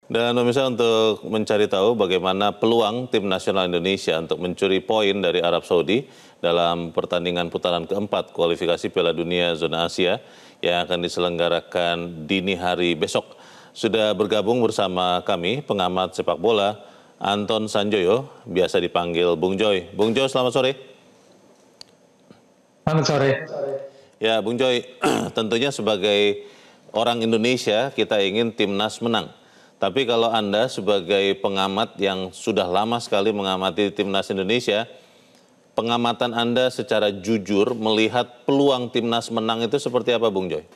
Dan pemirsa, untuk mencari tahu bagaimana peluang tim nasional Indonesia untuk mencuri poin dari Arab Saudi dalam pertandingan putaran keempat kualifikasi Piala Dunia Zona Asia yang akan diselenggarakan dini hari besok. Sudah bergabung bersama kami pengamat sepak bola Anton Sanjoyo, biasa dipanggil Bung Joy. Bung Joy, selamat sore. Selamat sore. Ya, Bung Joy, tentunya sebagai orang Indonesia kita ingin timnas menang. Tapi kalau Anda sebagai pengamat yang sudah lama sekali mengamati timnas Indonesia, pengamatan Anda secara jujur melihat peluang timnas menang itu seperti apa, Bung Joy?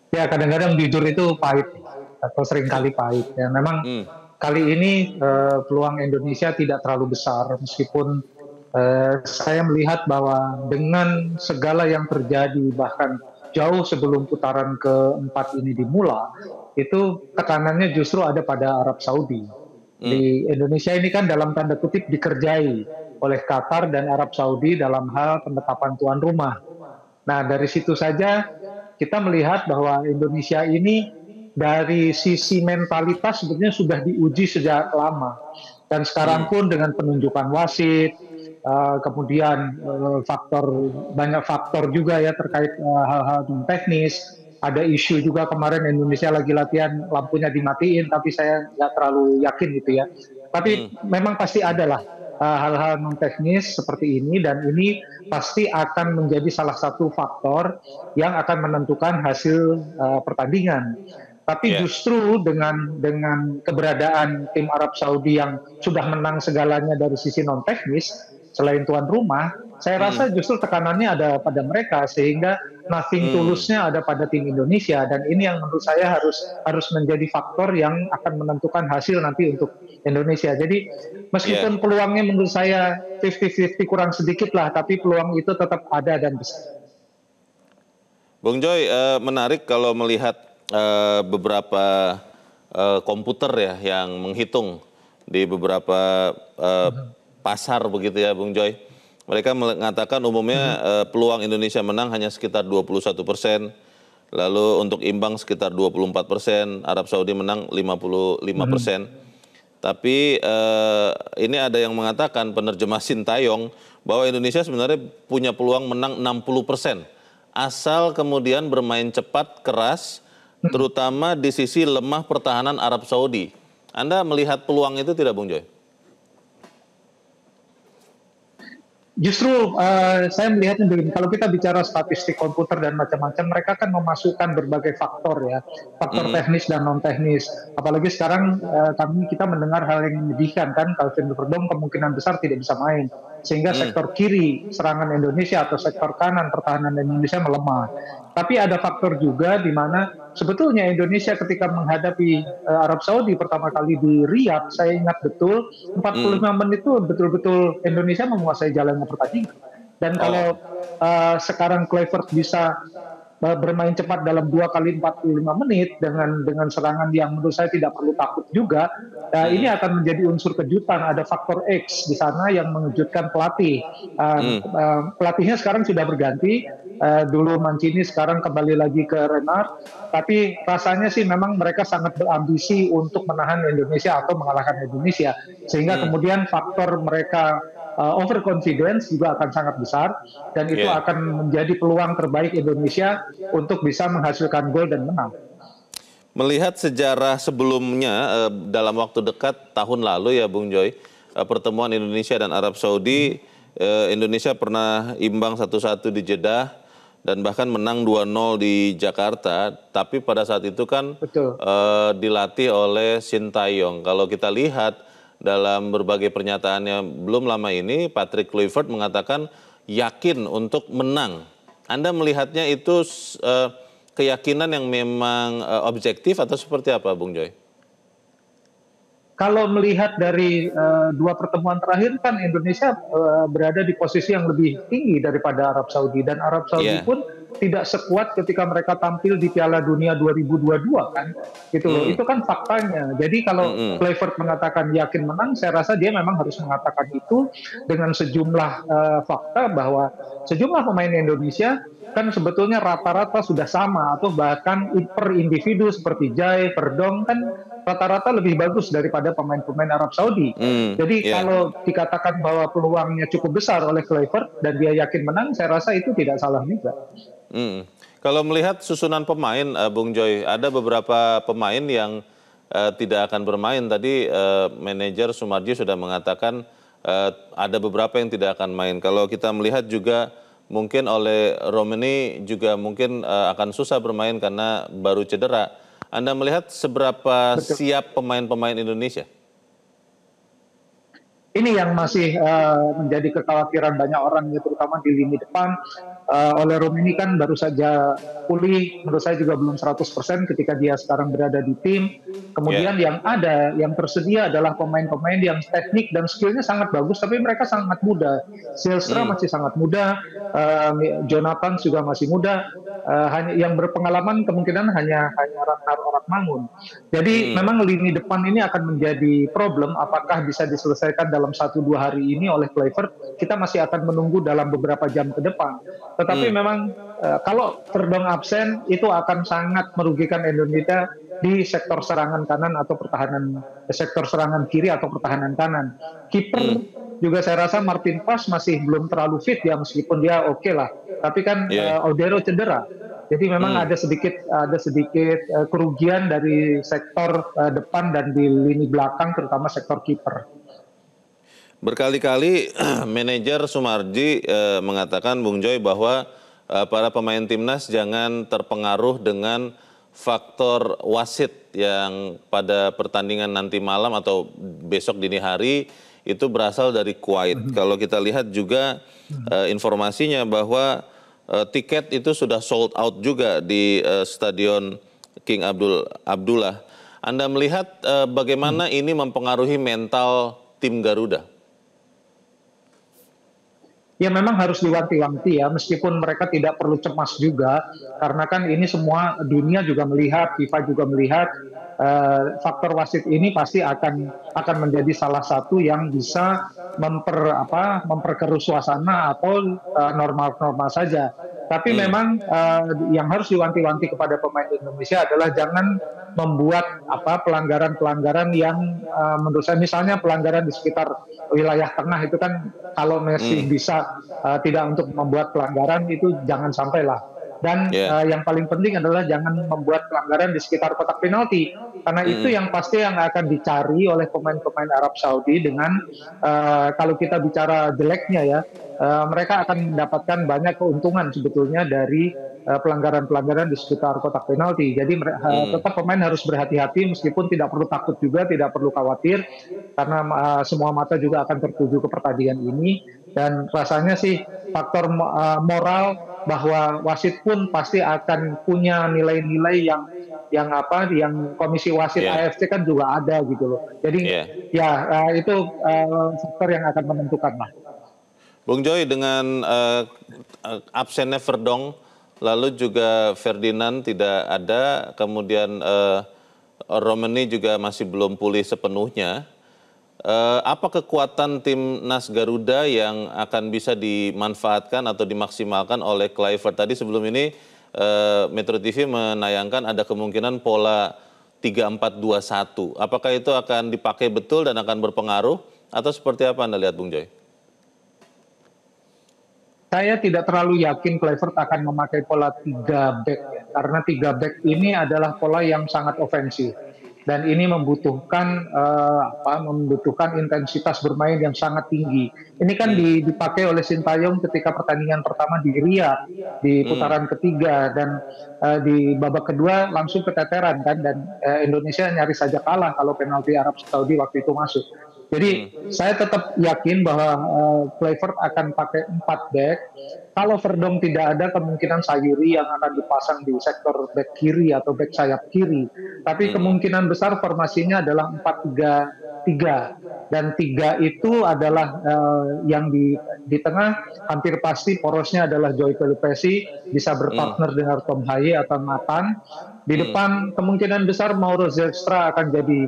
Ya, kadang-kadang jujur itu pahit atau seringkali pahit. Ya, memang kali ini peluang Indonesia tidak terlalu besar, meskipun saya melihat bahwa dengan segala yang terjadi, bahkan jauh sebelum putaran keempat ini dimulai, itu tekanannya justru ada pada Arab Saudi. Di Indonesia ini kan dalam tanda kutip dikerjai oleh Qatar dan Arab Saudi dalam hal penetapan tuan rumah. Nah, dari situ saja kita melihat bahwa Indonesia ini dari sisi mentalitas sebenarnya sudah diuji sejak lama. Dan sekarang pun dengan penunjukan wasit, kemudian banyak faktor juga ya terkait hal-hal teknis. Ada isu juga kemarin Indonesia lagi latihan lampunya dimatiin, tapi saya nggak terlalu yakin gitu ya. Tapi memang pasti ada lah hal-hal non teknis seperti ini, dan ini pasti akan menjadi salah satu faktor yang akan menentukan hasil pertandingan. Tapi justru dengan keberadaan tim Arab Saudi yang sudah menang segalanya dari sisi non teknis, selain tuan rumah, saya rasa justru tekanannya ada pada mereka, sehingga nothing tulusnya ada pada tim Indonesia, dan ini yang menurut saya harus menjadi faktor yang akan menentukan hasil nanti untuk Indonesia. Jadi meskipun peluangnya menurut saya 50-50 kurang sedikit lah, tapi peluang itu tetap ada dan besar. Bung Joy, menarik kalau melihat beberapa komputer ya yang menghitung di beberapa pasar begitu ya, Bung Joy. Mereka mengatakan umumnya peluang Indonesia menang hanya sekitar 21%, lalu untuk imbang sekitar 24%, Arab Saudi menang 55%. Tapi ini ada yang mengatakan, penerjemah Sintayong, bahwa Indonesia sebenarnya punya peluang menang 60%. Asal kemudian bermain cepat, keras, terutama di sisi lemah pertahanan Arab Saudi. Anda melihat peluang itu tidak, Bung Joy? Justru saya melihatnya begini, kalau kita bicara statistik komputer dan macam-macam, mereka kan memasukkan berbagai faktor ya, faktor teknis dan non teknis. Apalagi sekarang kita mendengar hal yang menyedihkan kan, Calvin Verdong kemungkinan besar tidak bisa main, sehingga sektor kiri serangan Indonesia atau sektor kanan pertahanan Indonesia melemah. Tapi ada faktor juga di mana sebetulnya Indonesia ketika menghadapi Arab Saudi pertama kali di Riyadh, saya ingat betul 45 menit itu betul-betul Indonesia menguasai jalannya pertandingan. Dan kalau sekarang Kluivert bisa bermain cepat dalam 2 kali 45 menit dengan serangan yang menurut saya tidak perlu takut juga, ini akan menjadi unsur kejutan. Ada faktor X di sana yang mengejutkan pelatih. Pelatihnya sekarang sudah berganti, dulu Mancini, sekarang kembali lagi ke Renard. Tapi rasanya sih memang mereka sangat berambisi untuk menahan Indonesia atau mengalahkan Indonesia, sehingga kemudian faktor mereka overconfidence juga akan sangat besar, dan itu akan menjadi peluang terbaik Indonesia untuk bisa menghasilkan gol dan menang. Melihat sejarah sebelumnya dalam waktu dekat tahun lalu ya, Bung Joy, pertemuan Indonesia dan Arab Saudi, Indonesia pernah imbang 1-1 di Jeddah dan bahkan menang 2-0 di Jakarta. Tapi pada saat itu kan dilatih oleh Sintayong. Kalau kita lihat dalam berbagai pernyataannya belum lama ini, Patrick Kluivert mengatakan yakin untuk menang. Anda melihatnya itu keyakinan yang memang objektif atau seperti apa, Bung Joy? Kalau melihat dari dua pertemuan terakhir kan Indonesia berada di posisi yang lebih tinggi daripada Arab Saudi, dan Arab Saudi pun tidak sekuat ketika mereka tampil di Piala Dunia 2022 kan, gitu loh. Itu kan faktanya. Jadi kalau Kluivert mengatakan yakin menang, saya rasa dia memang harus mengatakan itu dengan sejumlah fakta, bahwa sejumlah pemain Indonesia kan sebetulnya rata-rata sudah sama atau bahkan per individu seperti Jai, Verdong kan rata-rata lebih bagus daripada pemain-pemain Arab Saudi. Jadi Ya. kalau dikatakan bahwa peluangnya cukup besar oleh Kluivert dan dia yakin menang, saya rasa itu tidak salah juga. Kalau melihat susunan pemain, Bung Joy, ada beberapa pemain yang tidak akan bermain. Tadi manajer Sumarji sudah mengatakan ada beberapa yang tidak akan main. Kalau kita melihat juga mungkin oleh Romani juga mungkin akan susah bermain karena baru cedera. Anda melihat seberapa Betul. siap pemain-pemain Indonesia? Ini yang masih menjadi kekhawatiran banyak orang, ya, terutama di lini depan. Oleh Romani kan baru saja pulih, menurut saya juga belum 100% ketika dia sekarang berada di tim. Kemudian yang ada, yang tersedia adalah pemain-pemain yang teknik dan skillnya sangat bagus, tapi mereka sangat muda. Zylstra masih sangat muda, Jonathan juga masih muda, hanya yang berpengalaman kemungkinan hanya Ratnar Oratmangun. Jadi memang lini depan ini akan menjadi problem, apakah bisa diselesaikan dalam 1-2 hari ini oleh Kluivert. Kita masih akan menunggu dalam beberapa jam ke depan. Tetapi memang kalau Verdong absen itu akan sangat merugikan Indonesia di sektor serangan kanan atau pertahanan, sektor serangan kiri atau pertahanan kanan. Kiper juga saya rasa Martin Pas masih belum terlalu fit ya, meskipun dia oke lah. Tapi kan Odero cedera. Jadi memang ada sedikit kerugian dari sektor depan dan di lini belakang, terutama sektor kiper. Berkali-kali manajer Sumarji mengatakan, Bung Joy, bahwa para pemain timnas jangan terpengaruh dengan faktor wasit yang pada pertandingan nanti malam atau besok dini hari itu berasal dari Kuwait. Kalau kita lihat juga informasinya bahwa tiket itu sudah sold out juga di Stadion King Abdullah. Anda melihat bagaimana ini mempengaruhi mental tim Garuda? Ya memang harus diwanti-wanti ya, meskipun mereka tidak perlu cemas juga, karena kan ini semua dunia juga melihat, FIFA juga melihat, faktor wasit ini pasti akan menjadi salah satu yang bisa memperkeruh suasana atau normal-normal saja. Tapi memang yang harus diwanti-wanti kepada pemain Indonesia adalah jangan membuat pelanggaran-pelanggaran yang menurut saya, misalnya pelanggaran di sekitar wilayah tengah itu kan kalau masih bisa tidak untuk membuat pelanggaran itu jangan sampailah. Dan yang paling penting adalah jangan membuat pelanggaran di sekitar kotak penalti, karena itu yang pasti yang akan dicari oleh pemain-pemain Arab Saudi. Dengan kalau kita bicara jeleknya ya, mereka akan mendapatkan banyak keuntungan sebetulnya dari pelanggaran-pelanggaran di sekitar kotak penalti. Jadi tetap pemain harus berhati-hati, meskipun tidak perlu takut juga, tidak perlu khawatir, karena semua mata juga akan tertuju ke pertandingan ini. Dan rasanya sih faktor moral bahwa wasit pun pasti akan punya nilai-nilai yang komisi wasit AFC kan juga ada gitu loh. Jadi itu faktor yang akan menentukan lah. Bung Joy, dengan absennya Verdong, lalu juga Ferdinand tidak ada, kemudian Romani juga masih belum pulih sepenuhnya. Apa kekuatan timnas Garuda yang akan bisa dimanfaatkan atau dimaksimalkan oleh Kluivert? Tadi sebelum ini Metro TV menayangkan ada kemungkinan pola 3-4-2-1. Apakah itu akan dipakai betul dan akan berpengaruh atau seperti apa Anda lihat, Bung Joy? Saya tidak terlalu yakin Kluivert akan memakai pola 3 back ya, karena 3 back ini adalah pola yang sangat ofensif. Dan ini membutuhkan intensitas bermain yang sangat tinggi. Ini kan dipakai oleh Sintayong ketika pertandingan pertama di Riyadh di putaran ketiga, dan di babak kedua langsung keteteran kan, dan Indonesia nyaris saja kalah kalau penalti Arab Saudi waktu itu masuk. Jadi saya tetap yakin bahwa Kluivert akan pakai 4 back. Kalau Verdong tidak ada, kemungkinan Sayuri yang akan dipasang di sektor back kiri atau back sayap kiri. Tapi kemungkinan besar formasinya adalah 4-3-3. Dan 3 itu adalah yang di tengah hampir pasti porosnya adalah Joy Pelupesi, bisa berpartner dengan Tom Haye atau Nathan. Di depan kemungkinan besar Mauro Zylstra akan jadi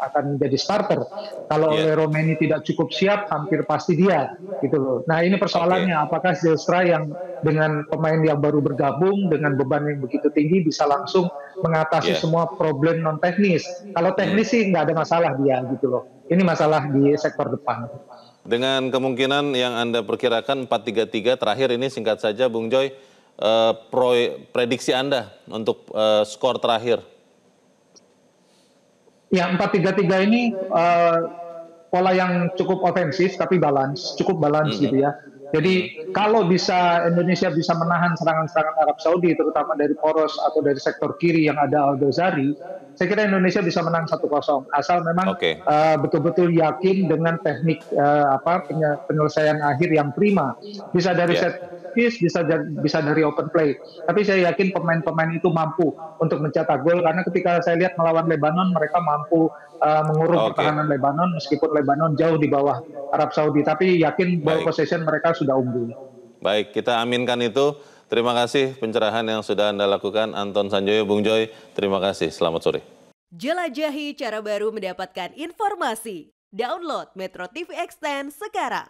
akan menjadi starter. Kalau Iya. Romeni tidak cukup siap, hampir pasti dia gitu loh. Nah ini persoalannya, apakah Zylstra yang dengan pemain yang baru bergabung dengan beban yang begitu tinggi bisa langsung mengatasi Iya. semua problem non teknis. Kalau teknis sih nggak ada masalah dia gitu loh. Ini masalah di sektor depan. Dengan kemungkinan yang Anda perkirakan 4-3-3 terakhir ini, singkat saja Bung Joy, prediksi Anda untuk skor terakhir. Ya 4-3-3 ini pola yang cukup ofensif tapi cukup balance gitu ya. Jadi kalau bisa Indonesia bisa menahan serangan-serangan Arab Saudi, terutama dari poros atau dari sektor kiri yang ada Al-Ghazali, saya kira Indonesia bisa menang 1-0. Asal memang Oke. betul-betul yakin dengan teknik penyelesaian akhir yang prima. Bisa dari set piece, bisa dari open play. Tapi saya yakin pemain-pemain itu mampu untuk mencetak gol, karena ketika saya lihat melawan Lebanon, mereka mampu mengurung pertahanan Lebanon, meskipun Lebanon jauh di bawah Arab Saudi, tapi yakin ball possession mereka sudah unggul. Baik, kita aminkan itu. Terima kasih pencerahan yang sudah Anda lakukan, Anton Sanjoyo. Bung Joy, terima kasih. Selamat sore. Jelajahi cara baru mendapatkan informasi. Download Metro TV Extend sekarang.